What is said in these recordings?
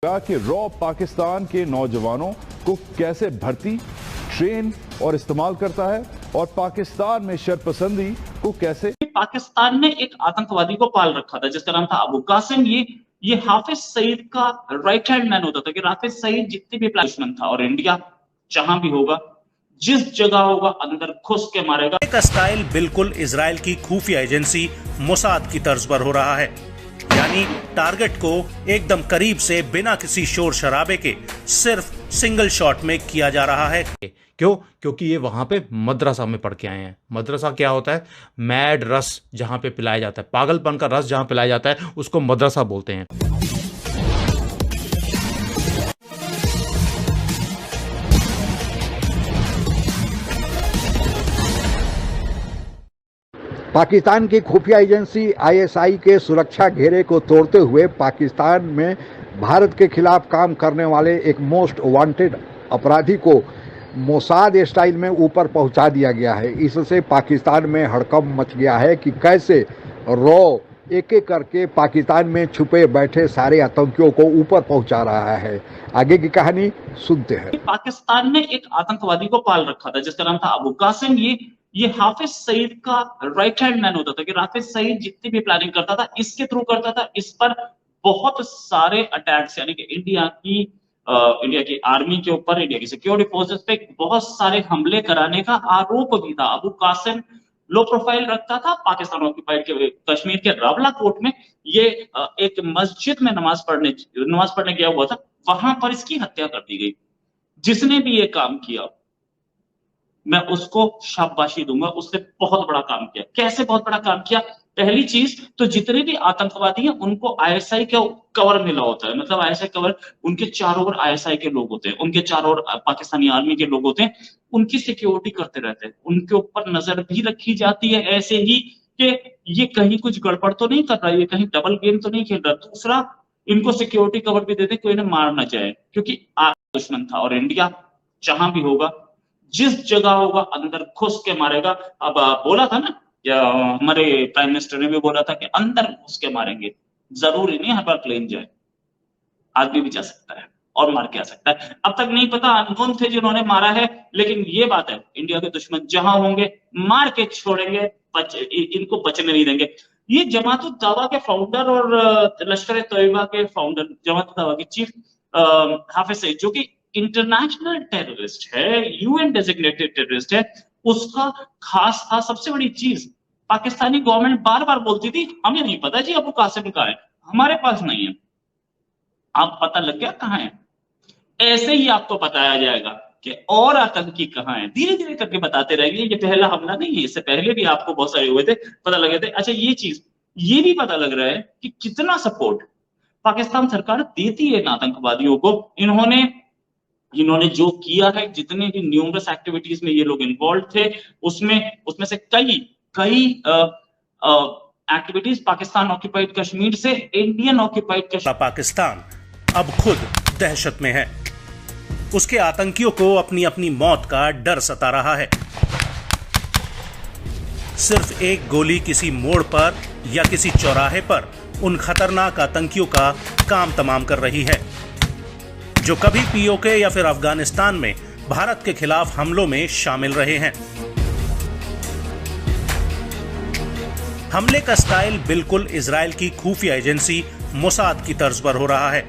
कि रॉ पाकिस्तान के नौजवानों को कैसे भर्ती, ट्रेन और इस्तेमाल करता है और पाकिस्तान में शरपसंदी को कैसे। पाकिस्तान ने एक आतंकवादी को पाल रखा था जिसका नाम था अबू कासिम। ये हाफिज सईद का राइट हैंड मैन होता था कि हाफिज सईद जितने भी दुश्मन था और इंडिया जहां भी होगा, जिस जगह होगा, अंदर घुस के मारेगा। का स्टाइल बिल्कुल इजराइल की खुफिया एजेंसी मोसाद की तर्ज पर हो रहा है, यानी टारगेट को एकदम करीब से बिना किसी शोर शराबे के सिर्फ सिंगल शॉट में किया जा रहा है। क्यों? क्योंकि ये वहां पे मदरसा में पढ़ के आए हैं। मदरसा क्या होता है? मैड रस जहां पे पिलाया जाता है, पागलपन का रस जहां पिलाया जाता है, उसको मदरसा बोलते हैं। पाकिस्तान की खुफिया एजेंसी आईएसआई के सुरक्षा घेरे को तोड़ते हुए पाकिस्तान में भारत के खिलाफ काम करने वाले एक मोस्ट वांटेड अपराधी को मोसाद स्टाइल में ऊपर पहुंचा दिया गया है। इससे पाकिस्तान में हड़कंप मच गया है कि कैसे रॉ एक एक करके पाकिस्तान में छुपे बैठे सारे आतंकियों को ऊपर पहुंचा रहा है। आगे की कहानी सुनते हैं। पाकिस्तान ने एक आतंकवादी को पाल रखा था जिसका नाम था अबू कासिम। ये हाफिज सईद का राइट हैंड मैन होता था कि हाफिज सईद जितनी भी प्लानिंग करता था इसके थ्रू करता था। इस पर बहुत सारे अटैक्स, यानी कि इंडिया की आर्मी के ऊपर, इंडिया की सिक्योरिटी फोर्सेस पे बहुत सारे हमले कराने का आरोप भी था। अबू कासिम लो प्रोफाइल रखता था। पाकिस्तान ऑक्यूपाइड के कश्मीर के रावलाकोट में ये एक मस्जिद में नमाज पढ़ने गया हुआ था, वहां पर इसकी हत्या कर दी गई। जिसने भी ये काम किया मैं उसको शाबाशी दूंगा, उसने बहुत बड़ा काम किया। कैसे बहुत बड़ा काम किया? पहली चीज तो जितने भी आतंकवादी हैं उनको आईएसआई का कवर मिला होता है। मतलब आईएसआई कवर, उनके चारों ओर आईएसआई के लोग होते हैं, उनके चारों ओर पाकिस्तानी आर्मी के लोग होते हैं, उनकी सिक्योरिटी करते रहते हैं। उनके ऊपर नजर भी रखी जाती है ऐसे ही कि ये कहीं कुछ गड़बड़ तो नहीं कर रहा, ये कहीं डबल गेम तो नहीं खेल रहा। दूसरा, इनको सिक्योरिटी कवर भी देते, कोई इन्हें मार ना जाए, क्योंकि दुश्मन था और इंडिया जहां भी होगा, जिस जगह होगा, अंदर घुस के मारेगा। अब बोला था ना, या हमारे प्राइम मिनिस्टर ने भी बोला था कि अंदर घुस के मारेंगे। जरूरी नहीं हर बार प्लेन जाए, आदमी भी जा सकता है और मार के आ सकता है। अब तक नहीं पता, अननोन थे जिन्होंने मारा है, लेकिन ये बात है इंडिया के दुश्मन जहां होंगे मार के छोड़ेंगे, इनको बचने नहीं देंगे। ये जमात उद दावा के फाउंडर और लश्कर तैयबा के फाउंडर, जमात उद दावा के चीफ हाफिज सईद, जो कि इंटरनेशनल टेररिस्ट है, यूएन डेजिग्नेटेड टेररिस्ट है, उसका खास था। सबसे बड़ी चीज, पाकिस्तानी गवर्नमेंट बार बार बोलती थी हमें नहीं पता जी अबू कासिम कहाँ है, हमारे पास नहीं है। आप पता लग गया कहाँ है। ऐसे ही आपको बताया जाएगा कि और आतंकी कहाँ है, धीरे धीरे करके बताते रहेंगे। ये पहला हमला नहीं है, इससे पहले भी आपको बहुत सारे हुए थे, पता लगे थे। अच्छा, ये चीज ये भी पता लग रहा है कि कितना सपोर्ट पाकिस्तान सरकार देती है इन आतंकवादियों को। इन्होंने जो किया है, जितने भी न्यूमरस एक्टिविटीज में ये लोग इन्वॉल्व थे, उसमें से कई एक्टिविटीज पाकिस्तान ऑक्यूपाइड कश्मीर से इंडियन ऑक्यूपाइड कश्मीर। पाकिस्तान अब खुद दहशत में है। उसके आतंकियों को अपनी अपनी मौत का डर सता रहा है। सिर्फ एक गोली किसी मोड़ पर या किसी चौराहे पर उन खतरनाक आतंकियों का काम तमाम कर रही है, जो कभी पीओके या फिर अफगानिस्तान में भारत के खिलाफ हमलों में शामिल रहे हैं। हमले का स्टाइल बिल्कुल इजराइल की खुफिया एजेंसी मोसाद की तर्ज पर हो रहा है,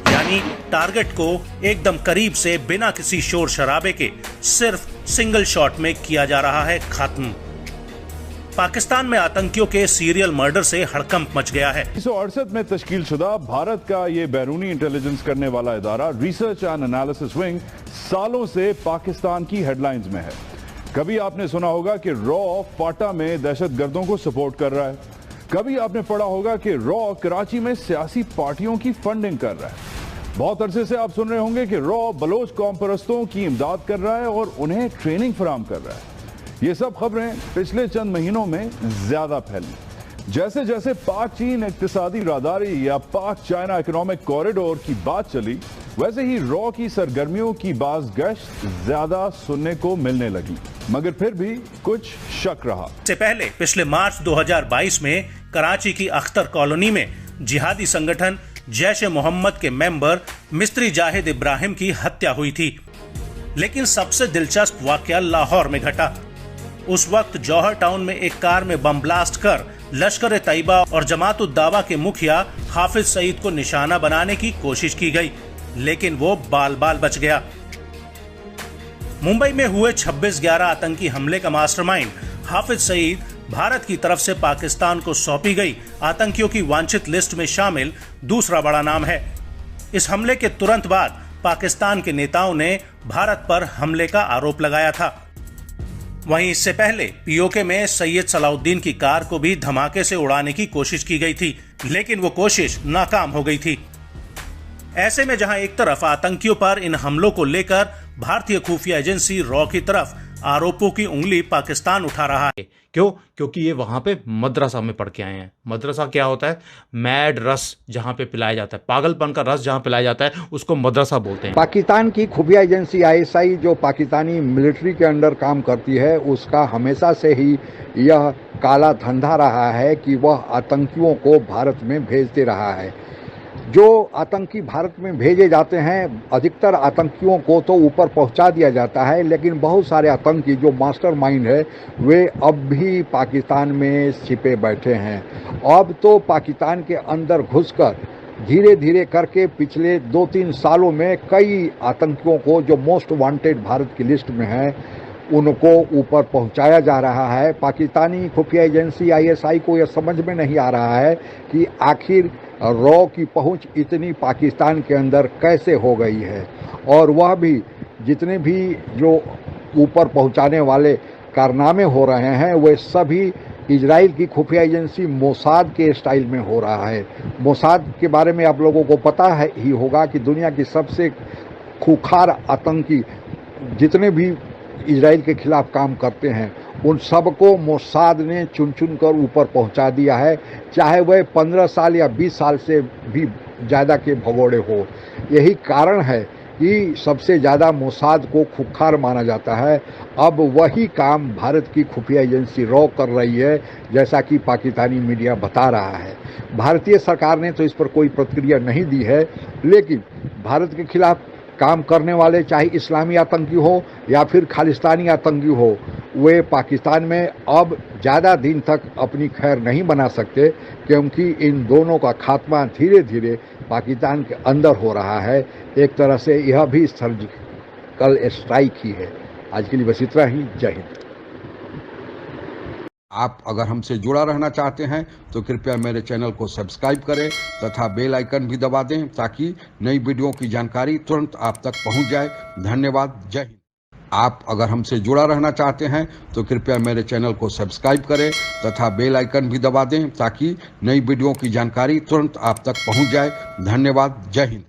यानी टारगेट को एकदम करीब से बिना किसी शोर शराबे के सिर्फ सिंगल शॉट में किया जा रहा है खत्म। पाकिस्तान में आतंकियों के सीरियल मर्डर से हड़कंप मच गया है। 1968 में तश्कील शुदा भारत का ये बैरूनी इंटेलिजेंस करने वाला इदारा रिसर्च एंड एनालिसिस विंग सालों से पाकिस्तान की हेडलाइंस में है। कभी आपने सुना होगा कि रॉ फाटा में दहशतगर्दों को सपोर्ट कर रहा है, कभी आपने पढ़ा होगा कि रॉ कराची में सियासी पार्टियों की फंडिंग कर रहा है। बहुत अरसे से आप सुन रहे होंगे कि रॉ बलोच कौम परस्तों की इमदाद कर रहा है और उन्हें ट्रेनिंग फराहम कर रहा है। ये सब खबरें पिछले चंद महीनों में ज्यादा फैली। जैसे जैसे पाक चीन इक्तिसादी राहदारी या पाक चाइना इकोनॉमिक कॉरिडोर की बात चली, वैसे ही रॉ की सरगर्मियों की बाज़गश्त ज्यादा सुनने को मिलने लगी, मगर फिर भी कुछ शक रहा। इससे पहले पिछले मार्च 2022 में कराची की अख्तर कॉलोनी में जिहादी संगठन जैश ए मोहम्मद के मेंबर मिस्त्री जाहिद इब्राहिम की हत्या हुई थी। लेकिन सबसे दिलचस्प वाकया लाहौर में घटा। उस वक्त जौहर टाउन में एक कार में बम ब्लास्ट कर लश्कर ए तैयबा और जमात उद दावा के मुखिया हाफिज सईद को निशाना बनाने की कोशिश की गई, लेकिन वो बाल बाल बच गया। मुंबई में हुए 26/11 आतंकी हमले का मास्टरमाइंड हाफिज सईद भारत की तरफ से पाकिस्तान को सौंपी गई आतंकियों की वांछित लिस्ट में शामिल दूसरा बड़ा नाम है। इस हमले के तुरंत बाद पाकिस्तान के नेताओं ने भारत पर हमले का आरोप लगाया था। वहीं इससे पहले पीओके में सैयद सलाउद्दीन की कार को भी धमाके से उड़ाने की कोशिश की गई थी, लेकिन वो कोशिश नाकाम हो गई थी। ऐसे में जहां एक तरफ आतंकियों पर इन हमलों को लेकर भारतीय खुफिया एजेंसी रॉ की तरफ आरोपों की उंगली पाकिस्तान उठा रहा है। क्यों? क्योंकि ये वहाँ पे मदरसा में पढ़ के आए हैं। मदरसा क्या होता है? मैड रस जहाँ पे पिलाया जाता है, पागलपन का रस जहाँ पिलाया जाता है, उसको मदरसा बोलते हैं। पाकिस्तान की खुफिया एजेंसी ISI जो पाकिस्तानी मिलिट्री के अंडर काम करती है, उसका हमेशा से ही यह काला धंधा रहा है कि वह आतंकियों को भारत में भेजते रहा है। जो आतंकी भारत में भेजे जाते हैं, अधिकतर आतंकियों को तो ऊपर पहुंचा दिया जाता है, लेकिन बहुत सारे आतंकी जो मास्टरमाइंड है वे अब भी पाकिस्तान में छिपे बैठे हैं। अब तो पाकिस्तान के अंदर घुसकर धीरे धीरे करके पिछले 2-3 सालों में कई आतंकियों को जो मोस्ट वांटेड भारत की लिस्ट में है उनको ऊपर पहुंचाया जा रहा है। पाकिस्तानी खुफिया एजेंसी ISI को यह समझ में नहीं आ रहा है कि आखिर रॉ की पहुंच इतनी पाकिस्तान के अंदर कैसे हो गई है, और वह भी जितने भी जो ऊपर पहुंचाने वाले कारनामे हो रहे हैं वे सभी इजराइल की खुफिया एजेंसी मोसाद के स्टाइल में हो रहा है। मोसाद के बारे में आप लोगों को पता है ही होगा कि दुनिया की सबसे खूंखार आतंकी जितने भी इजराइल के खिलाफ काम करते हैं उन सबको मोसाद ने चुन चुन कर ऊपर पहुंचा दिया है, चाहे वह 15 साल या 20 साल से भी ज़्यादा के भगोड़े हो। यही कारण है कि सबसे ज़्यादा मोसाद को खूंखार माना जाता है। अब वही काम भारत की खुफिया एजेंसी रॉ कर रही है, जैसा कि पाकिस्तानी मीडिया बता रहा है। भारतीय सरकार ने तो इस पर कोई प्रतिक्रिया नहीं दी है, लेकिन भारत के खिलाफ काम करने वाले चाहे इस्लामी आतंकी हो या फिर खालिस्तानी आतंकी हो, वे पाकिस्तान में अब ज़्यादा दिन तक अपनी खैर नहीं बना सकते, क्योंकि इन दोनों का खात्मा धीरे धीरे पाकिस्तान के अंदर हो रहा है। एक तरह से यह भी सर्जिकल स्ट्राइक ही है। आज के लिए बस इतना ही। जय हिंद। आप अगर हमसे जुड़ा रहना चाहते हैं तो कृपया मेरे चैनल को सब्सक्राइब करें तथा बेल आइकन भी दबा दें ताकि नई वीडियो की जानकारी तुरंत आप तक पहुंच जाए। धन्यवाद। जय हिंद। आप अगर हमसे जुड़ा रहना चाहते हैं तो कृपया मेरे चैनल को सब्सक्राइब करें तथा बेल आइकन भी दबा दें ताकि नई वीडियो की जानकारी तुरंत आप तक पहुंच जाए। धन्यवाद। जय हिंद।